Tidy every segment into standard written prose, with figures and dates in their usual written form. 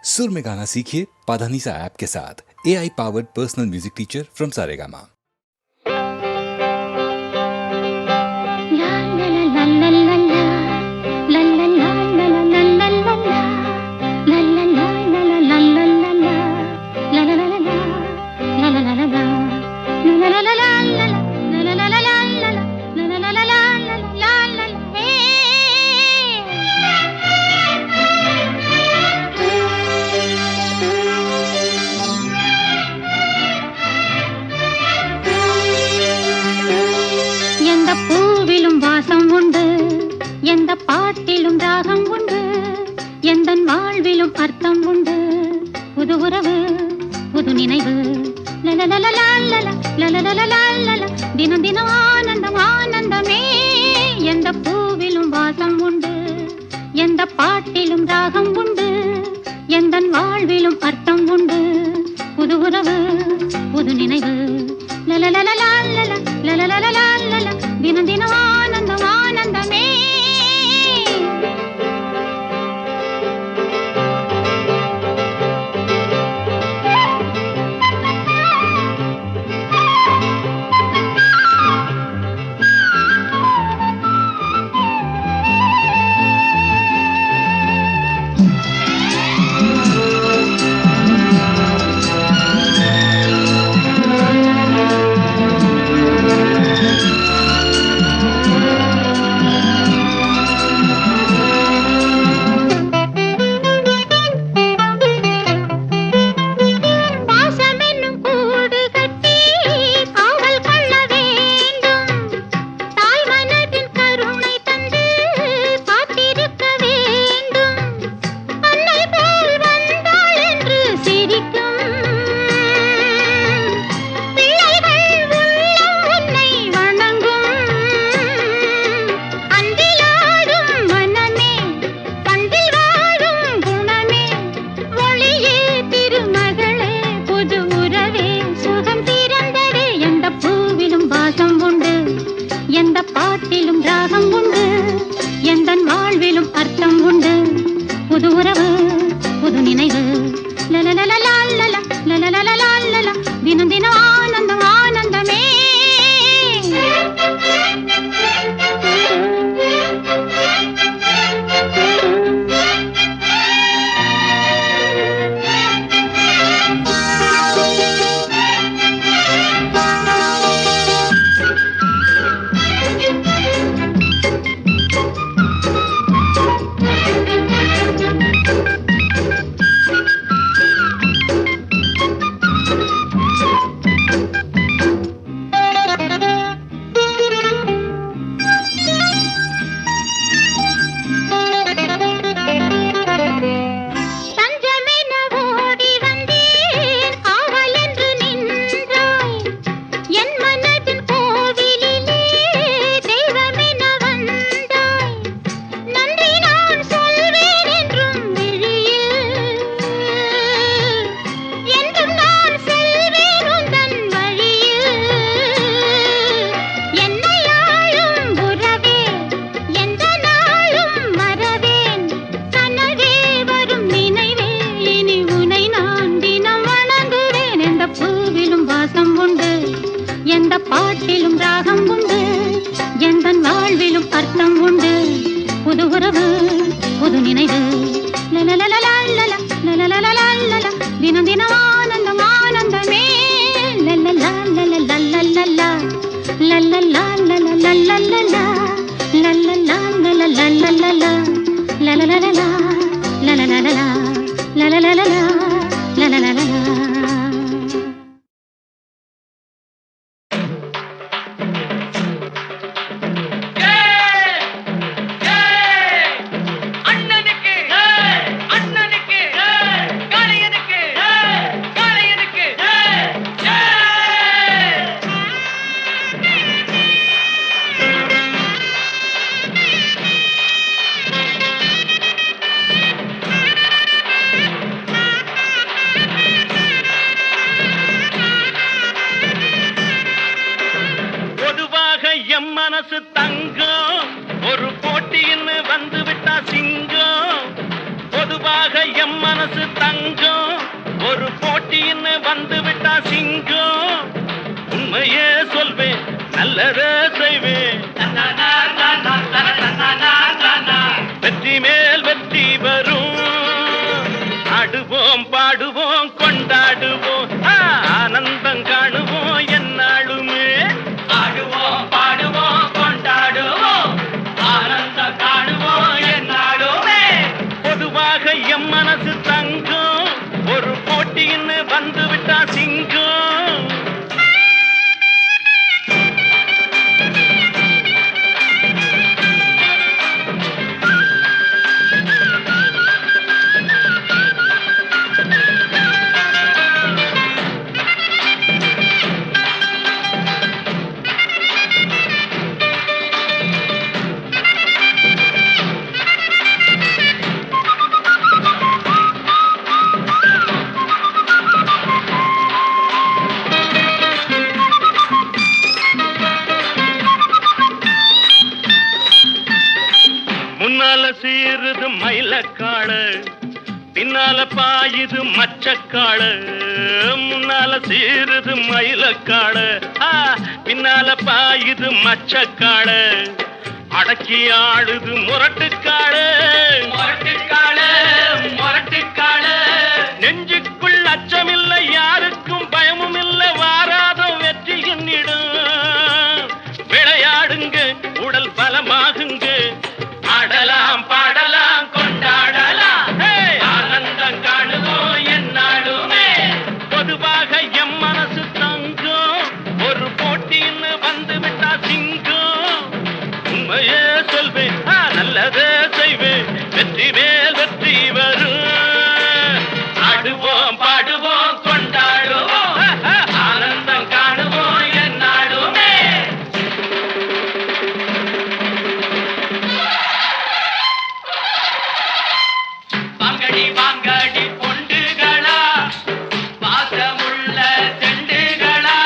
सुर में गाना सीखिए पाधानीसा ऐप के साथ। AI powered personal music teacher from Saregama. எந்த பாட்டிலும் ராகம் உண்டு, எந்தன் வாழ்விலும் அர்த்தம் உண்டு. புது உறவு புது நினைவு, தினம் தினம் ஆனந்தம் ஆனந்தமே. எந்த பூவிலும் வாசம் உண்டு, எந்த பாட்டிலும் ராகம் உண்டு, எந்தன் வாழ்விலும் அர்த்தம் உண்டு. புது உறவு புது நினைவு, தினம் தினம் ஆனந்தம் ஆனந்தமே. தினம் தினம் ஆனந்தம் ஆனந்தமே. எந்த பாட்டிலும் ராகம் உண்டு, எந்தன் வாழ்விலும் அர்த்தம் உண்டு. புது உறவு புது நினைவு, தினம் தினம் ஆனந்தம் ஆனந்தமே. அண்ணனுக்கு மனசு தங்கம் ஒரு போட்டின்னு வந்து விட்டா சிங்கம் உண்மையே சொல்வேன் நல்லதே செய்வேன் வெற்றி மேல் வெற்றி வரும் ஆடுவோம் பாடுவோம் கொண்டாடுவோம் ஆனந்தம் காணுவோம் என்னாலுமே ஆடுவோம் பாடுவோம் கொண்டாடுவோம் ஆனந்தம் காணுவோம் என்னாலுமே பொதுவாக எம் மனசு தங்கம் ஒரு போட்டின்னு வந்து விட்டா சிங்கம் முன்னால சீருது மயிலக்காடு பின்னால பாயுது மச்சக்காடு முன்னால சீருது மயிலக்காடு பின்னால பாயுது மச்சக்காடு அடக்கி ஆடுது முரட்டுக்காடு முரட்டுக்காடு முரட்டுக்காடு நெஞ்சுக்குள் அச்சமில்லை யாருக்கும் பயமும் இல்லை வாராத வெற்றி என்னிடும் விளையாடுங்க உடல் பலமாகுங்க ஆடலாம் பாடலாம் கொண்டாடலாம் ஆனந்தம் காணுவோம் என்னாலுமே பொதுவாக எம் மனசு தங்கம் ஒரு போட்டின்னு வந்து விட்டா சிங்கம் உண்மையே சொல்வேன் நல்லதே செய்வேன் வெற்றி மேல் வெற்றி வரும் ஆடுவோம் பாடுவோம் கொண்டாடுவோம் ஆனந்தம் காணுவோம் என்னாலுமே வாங்கடி வாங்கடி பொண்டுகளா பாசமுள்ள செண்டுகளா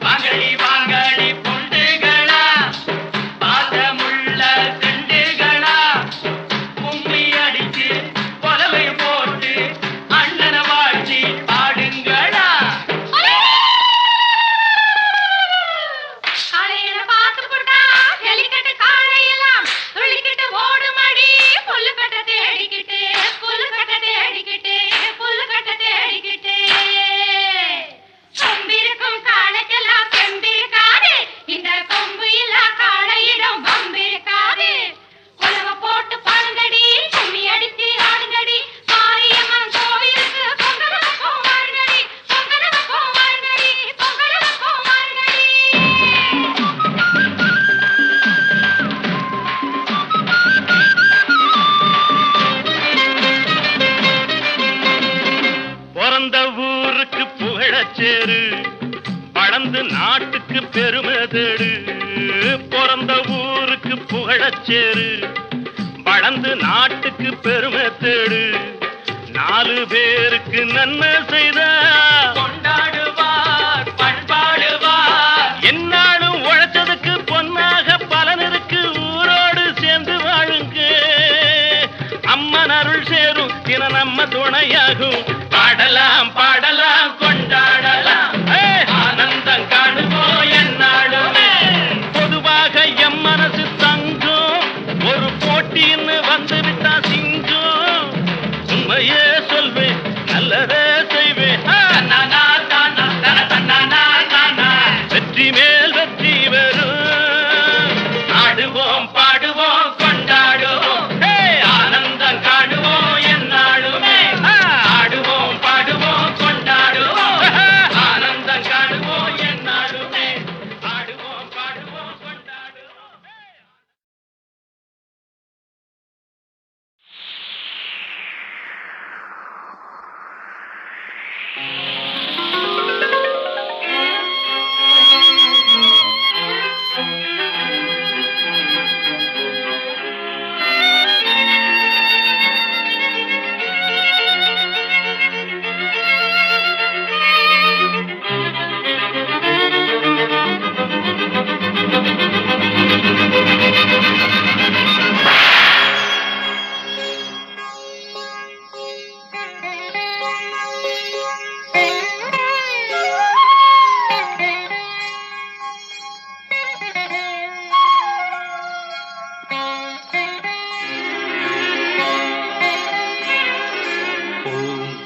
வாங்கடி வாங்கடி பொண்டுகளா பாசமுள்ள செண்டுகளா கும்மி அடிச்சு கொலவை போட்டு அண்ணன வாழ்த்தி பாடுங்களா காளையில பார்த்து போட்டா ஜல்லிக்கட்டு காளையெல்லாம் துள்ளிக்கிட்டு ஓடுமடி புல்லுக்கட்டை தேடிக்கிட்டு புல்லுக்கட்டை தேடிக்கிட்டு புல்லுக்கட்டை தேடிக்கிட்டு கொம்பிருக்கும் காளைக்கெல்லாம் செம்பிருக்காது இந்த கொம்பு இல்ல காளையிடம் பம்பிருக்காது கொலவ போட்டு பாடுங்கடி கும்மி அடிச்சு ஆடுங்கடி மாரியம்மன் கோவிலுக்கு பொங்கலுக்கும் வாருங்கடி பொங்கலுக்கும் வாருங்கடி பொங்கலுக்கும் வாருங்கடி பிறந்த ஊருக்கு புகழச்சேரு வளர்ந்து நாட்டுக்கு பெருமை தேடு பிறந்த ஊருக்கு புகழச்சேரு வளர்ந்து நாட்டுக்கு பெருமை தேடு நாலு பேருக்கு நன்மை செய்த கொண்டாடுவார் பண்பாடுவார் என்னாலும் உழைச்சதுக்கு பொன்னாக பலன் இருக்கு ஊரோடு சேர்ந்து வாழுங்க அம்மன் அருள் சேரும் தின நம்ம துணையாகும் பாடலாம் பாடலாம் கொண்டாடலாம் ஆனந்தம் காணுவோம் என்னாலுமே பொதுவாக எம் மனசு தங்கம் ஒரு போட்டின்னு வந்து விட்டா சிங்கம் உண்மையே சொல்வேன் நல்லதே செய்வேன் வெற்றி மேல் வெற்றி வரும் ஆடுவோம் பாடுவோம் கொண்டாடுவோம் ஆனந்தம் காணுவோம் என்னாலுமே ஆடுவோம் பாடுவோம் கொண்டாடுவோம் ஆனந்தம் காணுவோம் என்னாலுமே ஆடுவோம் பாடுவோம் கொண்டாடுவோம்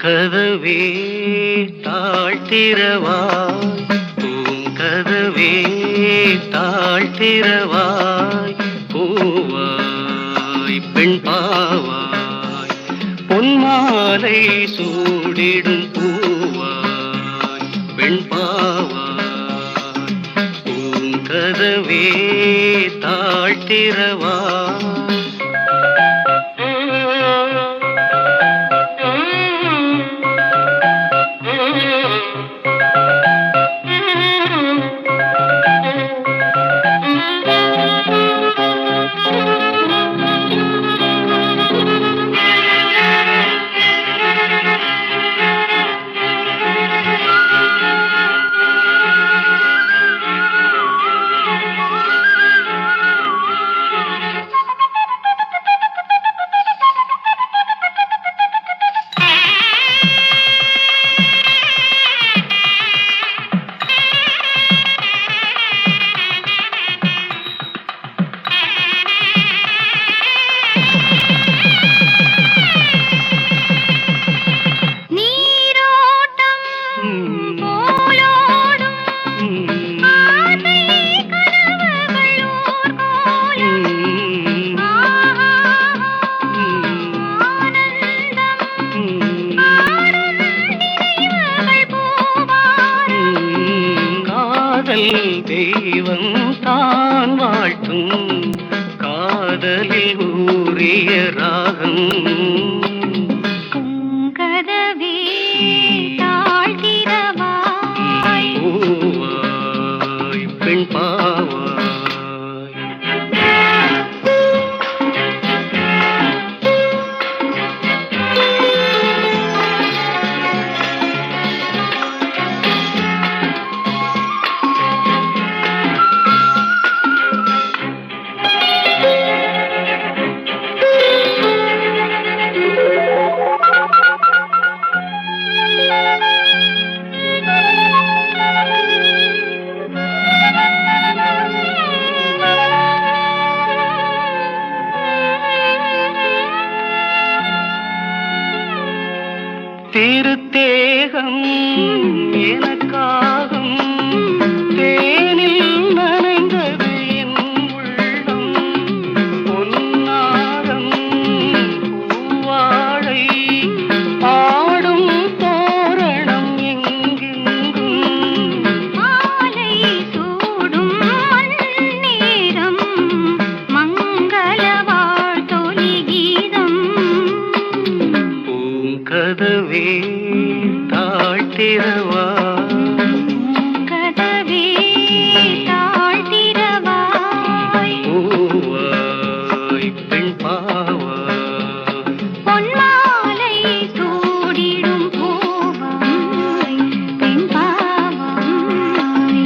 கதவே தாழ்த்திரவாய் பூங்கதவே தாழ்த்திரவாய் பூவாய் பெண் பாவாய் பொன்மாலை சூடிடும் பூவாய் பெண் பாவாய் பூங்கதவே தாழ்த்திரவாய் தெய்வம் தான் வாழ்த்தும் காதலில் ஊறிய ராகம் கதவே தாழ்த்திரவாய் பூவாய் பெண் பாவாய் திருத்தேகம் எனக்காகும் தேனில் நனைந்தது என் உள்ளம் பொன்னாரம் பூவாழை ஆடும் தோரணம் எங்கெங்கும் மாலை சூடும் மண்ணீரம் மங்கள வாழ்த்தொலி கீதம் பூங்கதவே தாழ்த்திரவாய் கதவே தாழ்த்திரவாய் பூவாய் பெண் பாவாய் பொன்மாலை சூடிடும் பூவாய் பெண் பாவாய்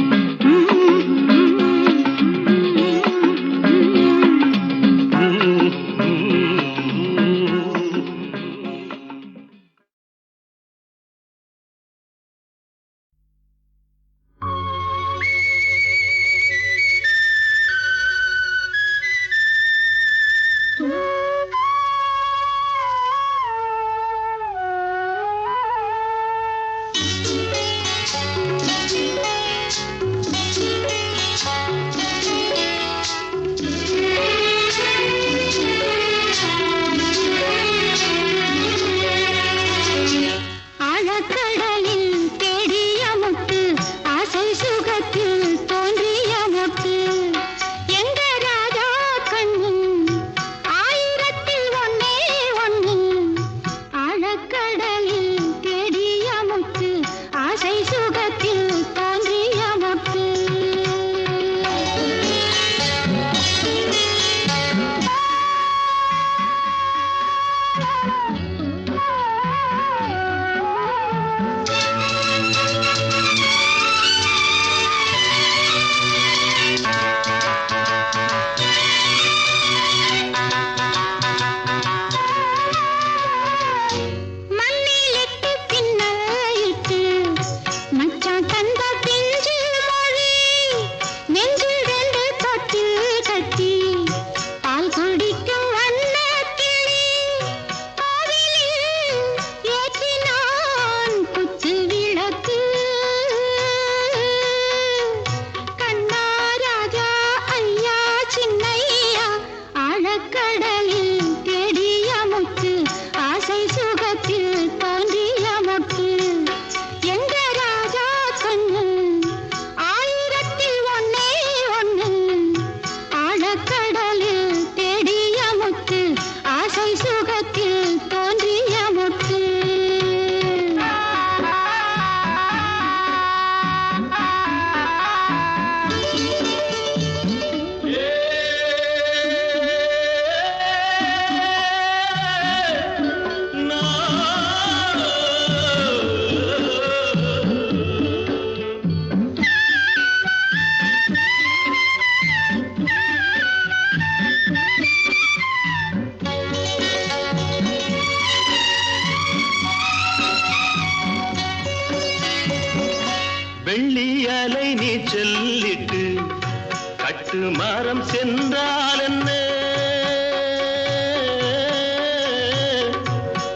அலை நீ சொல்லிட்டு கட்டு மரம் சென்றால் என்ன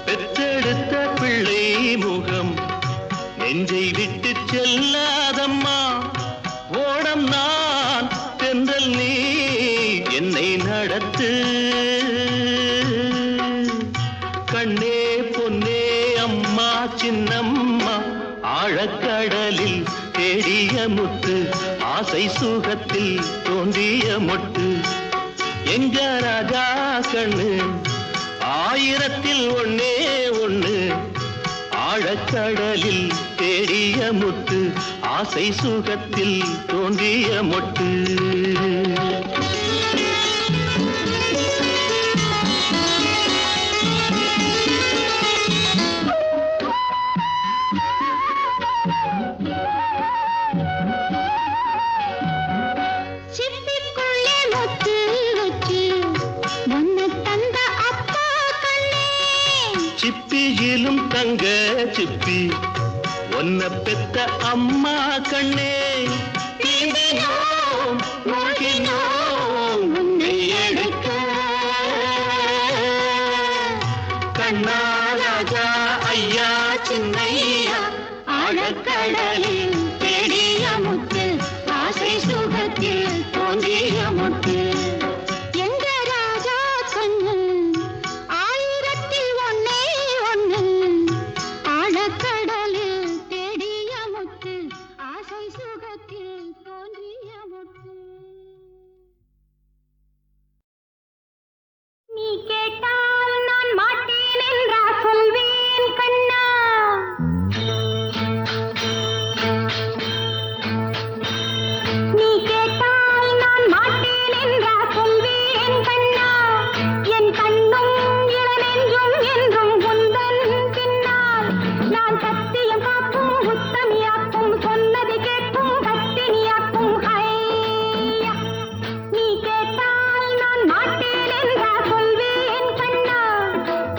பெற்றெடுத்த பிள்ளை முகம் நெஞ்சை விட்டு செல்லாதம்மா ஓடம் நான் தென்றல் நீ என்னை நடத்து கண்ணே பொன்னே அம்மா சின்னம்மா ஆழக்கடலில் தேடிய முத்து ஆசை சுகத்தில் தோன்றிய மொட்டு எங்க ராஜா கண்ணு ஆயிரத்தில் ஒன்னே ஒண்ணு ஆழக்கடலில் தேடிய முத்து ஆசை சுகத்தில் தோன்றிய மொட்டு சிப்பிக்குள்ளே முத்து வச்சு ஒன்னு தந்த அப்பா கண்ணே சிப்பியிலும் தங்க சிப்பி ஒன்ன பெத்த அம்மா கண்ணே தீண்டினோம் மூழ்கினோம் உன்னை எடுக்க கண்ணா ராஜா ஐயா சின்னையா ஆழக்கடலில் தேடிய முத்து ஆசை சுகத்தில் தோன்றிய முத்து எங்க ராஜா கண்ணு ஆயிரத்தில் ஒன்னே ஒண்ணு ஆழக்கடலில் தேடிய முத்து ஆசை சுகத்தில் தோன்றிய முத்து நீ கேட்டால் நான் மாட்டேன் என்றா சொல்வேன் கண்ணா நீ கேட்டால் நான் மாட்டேன் என்றா சொல்வேன் கண்ணா என் கண்ணும் இளநெஞ்சும் என்றும் உந்தன் பின்னால் நான் சத்தியம் காக்கும் உத்தமியாக்கும் சொன்னது கேட்கும் கத்தினியாக்கும் ஹையா நீ கேட்டால் நான் மாட்டேன் என்றா சொல்வேன் கண்ணா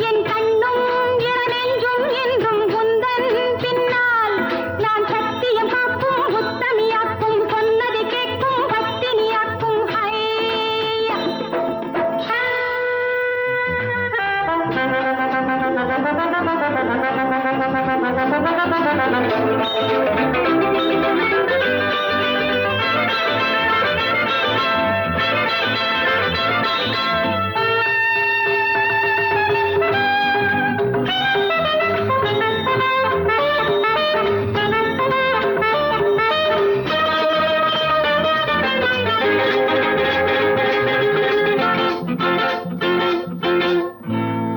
என் கண்ணும் இளநெஞ்சும் என்றும் உந்தன் பின்னால் நான் சத்தியம் காக்கும் உத்தமியாக்கும் சொன்னது கேட்கும் கத்தினியாக்கும் ஹையா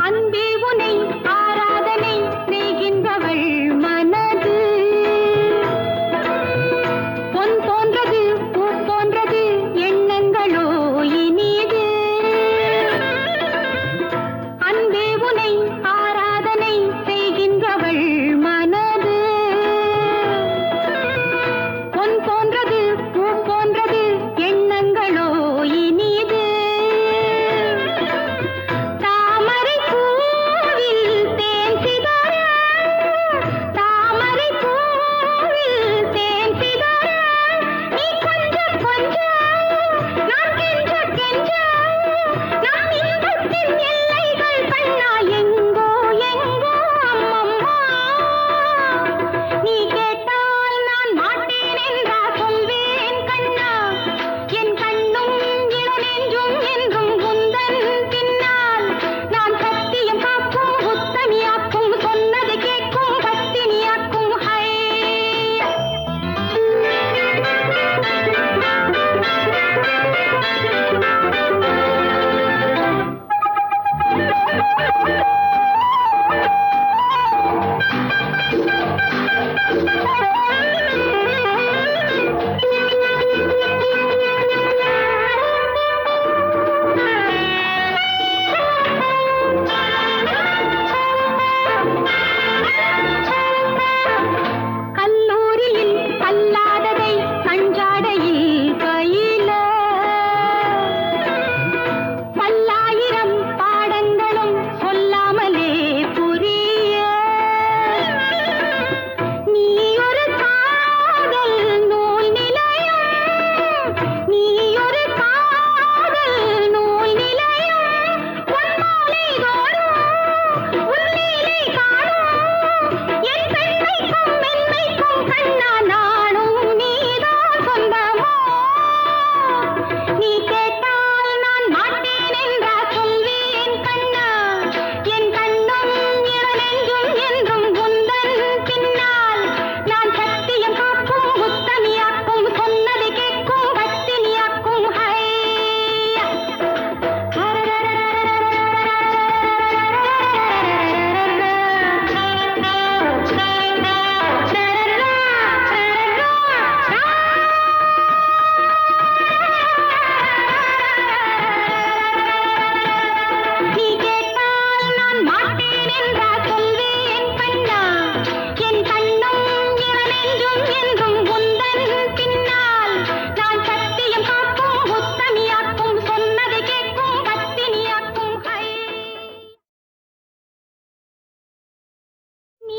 அன்பே உனை ஆராதனை செய்கின்றவள் மனது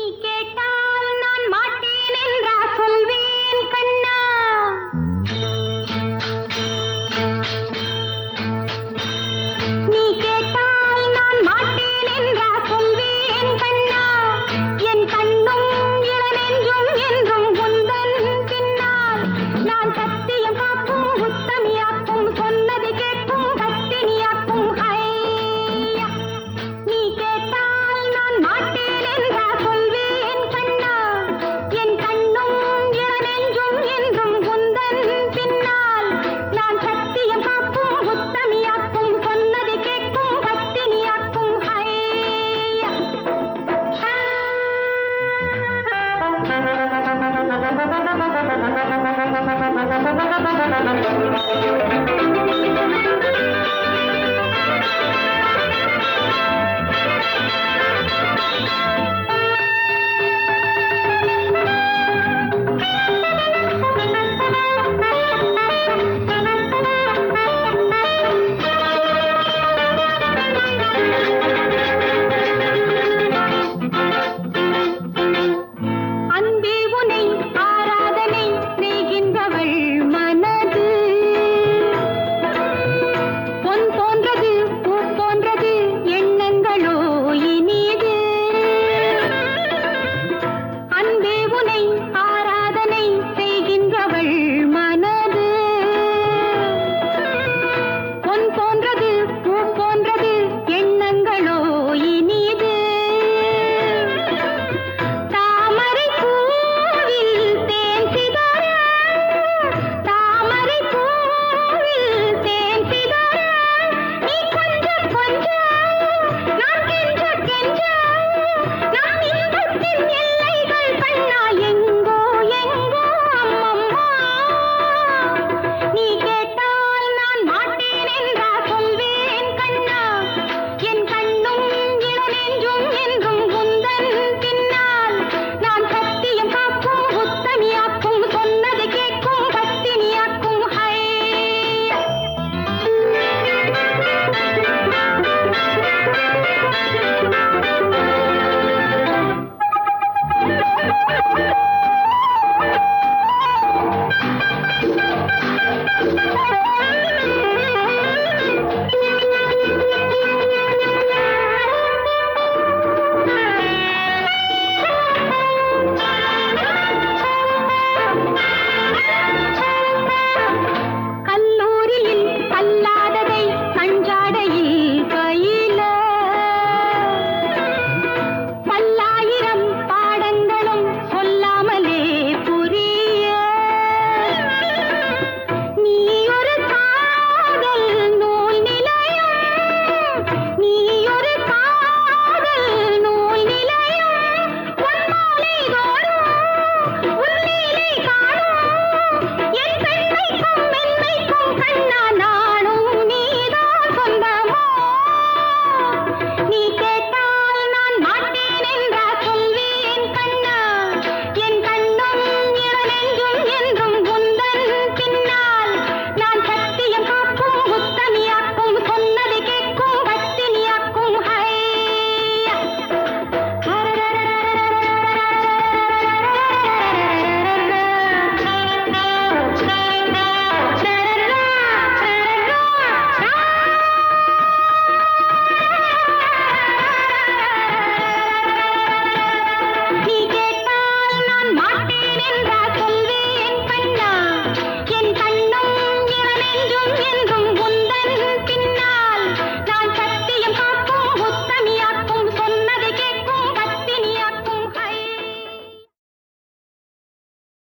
நீ கேட்டால் நான் மாட்டேன் என்றா சொல்வேன் கண்ணா. நீ கேட்டால் நான் மாட்டேன் என்றா சொல்வேன் கண்ணா. என் கண்ணும் இளநெஞ்சும் என்றும் உந்தன் பின்னால். நான் சத்தியம் காக்கும் உத்தமியாக்கும் சொன்னது கேட்கும் கத்தினியாக்கும் ஹையா. நீ கேட்டால் நான் மாட்டேன் என்றா சொல்வேன் கண்ணா. என் கண்ணும் இளநெஞ்சும் என்றும் உந்தன் பின்னால். நான் சத்தியம் காக்கும் உத்தமியாக்கும் சொன்னது கேட்கும் கத்தினியாக்கும் ஹையா. ஆ